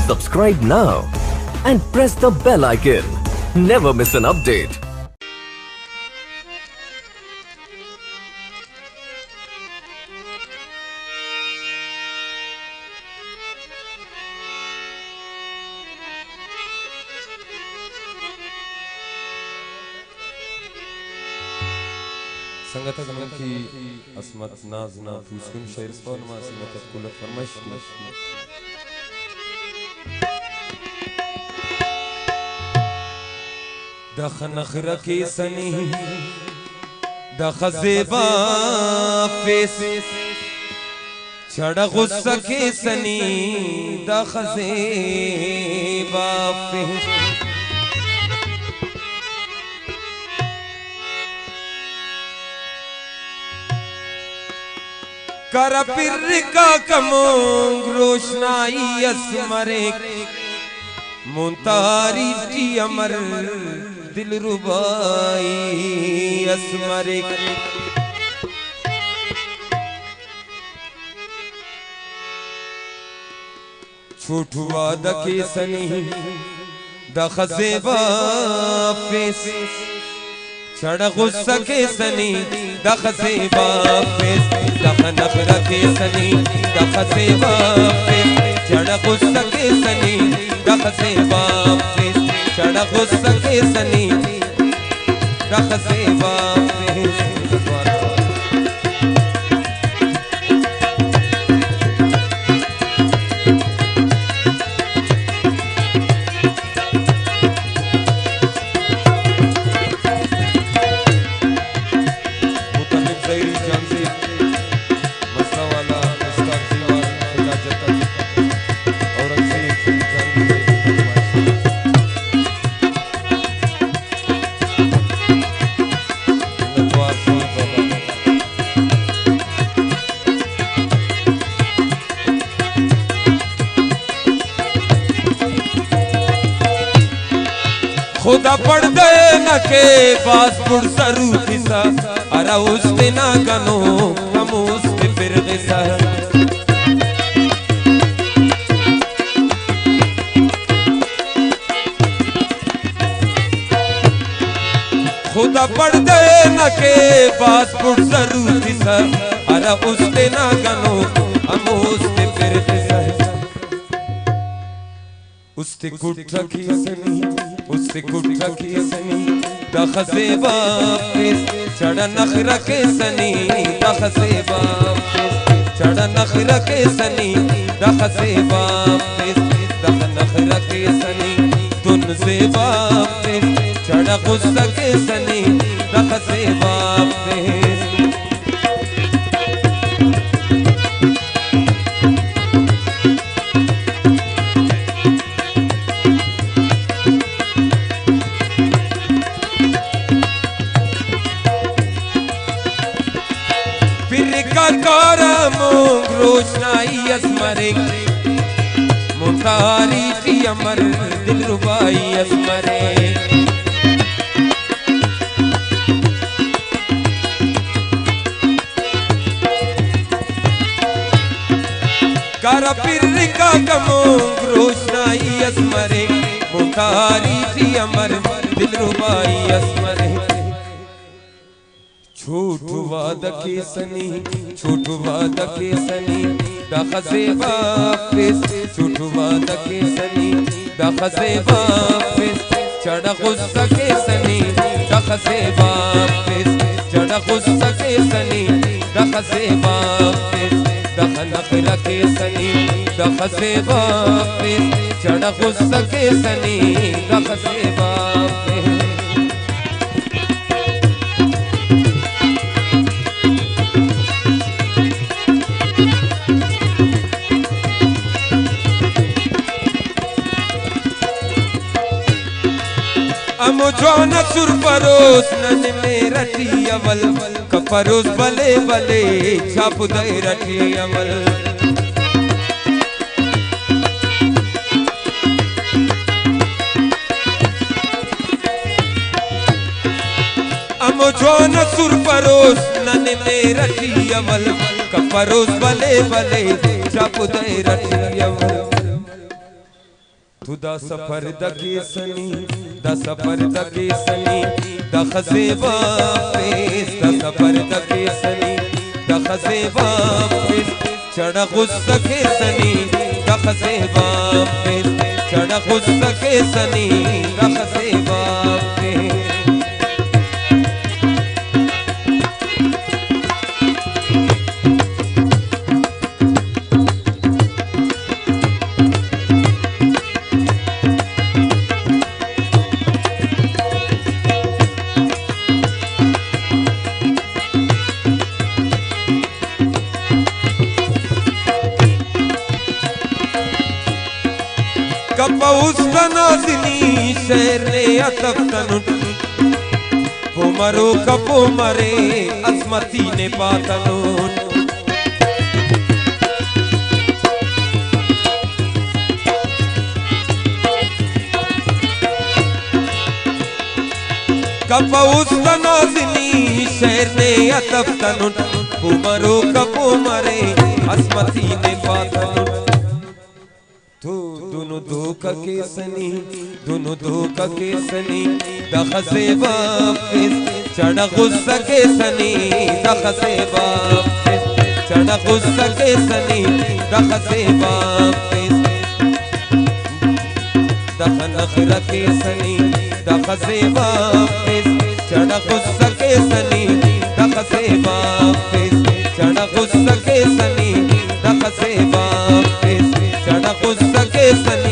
Subscribe now and press the bell icon. Never miss an update. संगत गमन की असमत नाजना फूसकुन शेर सोन मा संगत कुल फरमाइश दख नखरा की सनी दख ज़ेबा फेस छड़ गुस्सा की सनी दख ज़ेबा फेस कर पिर का कमोंग रोशनाई असमरे मुंतारी जी अमर दिल रुबाई असमरे छूटुआ दके सनी दखज़ेबा फेस छड़ गुस्सा के सनी दखज़ेबा फेस दख नखरा के सनी दखज़ेबा फेस छड़ गुस्सा के सनी दखज़ेबा फेस छड़ गुस्सा के सनी दखज़ेबा फेस खुदा पढ़ दे न के बास पुर सरू किसा अरा उसते ना गनो हम उसते फिर किसा खुदा पढ़ दे न के बास पुर सरू किसा अरा उसते ना गनो हम उसते फिर किसा उसते कुट रखी सनी उससे कुट्ठा की सनी दखज़ेबा फेस छड़ा नखरा के सनी दखज़ेबा फेस छड़ा नखरा के सनी दखज़ेबा फेस दख नखरा के सनी दुन ज़ेबा फेस छड़ा गुस्सा के सनी दखज़ेबा फेस रोशनाई असमरे मुंतारी जी अमर दिल रुबाई असमरे कर पिर का कमोंग रोशनाई असमरे मुंतारी जी अमर दिल रुबाई असमरे छोटू वाद के सनी छोटू वाद के सनी दखज़ेबा फेस छोटू वाद के सनी दखज़ेबा फेस छड़ा गुस्सा के सनी दखज़ेबा फेस छड़ा गुस्सा के सनी दखज़ेबा फेस दख नखरा के सनी दखज़ेबा फेस छड़ा गुस्सा के सनी दखज़ेबा फेस अमुझोन सुर परोस नन में रटी अवल कपरोस बले बले छाप दे रटी अवल अमुझोन सुर परोस नन में रटी अवल कपरोस बले बले छाप दे रटी अवल तू दा सफर दके सनी दा सफर दके सनी दा खसे वापिस दा सफर दके सनी दा खसे वापिस चढ़ा गुस्सा के सनी दा खसे वापिस चढ़ा गुस्सा के सनी दा खसे वापिस कपौस नाज़नी शहर ने अतब तनुट पुमरो कपो मरे अजमती ने पातनुट कपौस नाज़नी शहर ने अतब तनुट पुमरो कपो मरे अजमती ने पातनुट तू दोनों दो का केसनी दोनों दो का केसनी दखसे वापिस चढ़ा गुस्सा के सनी दखसे वापिस चढ़ा गुस्सा के सनी दखसे वापिस दखन अखरा के सनी दखसे वापिस चढ़ा गुस्सा के सनी दखसे वापिस चढ़ा गुस्सा के सनी दखसे वापिस चढ़ा गुस्सा के सनी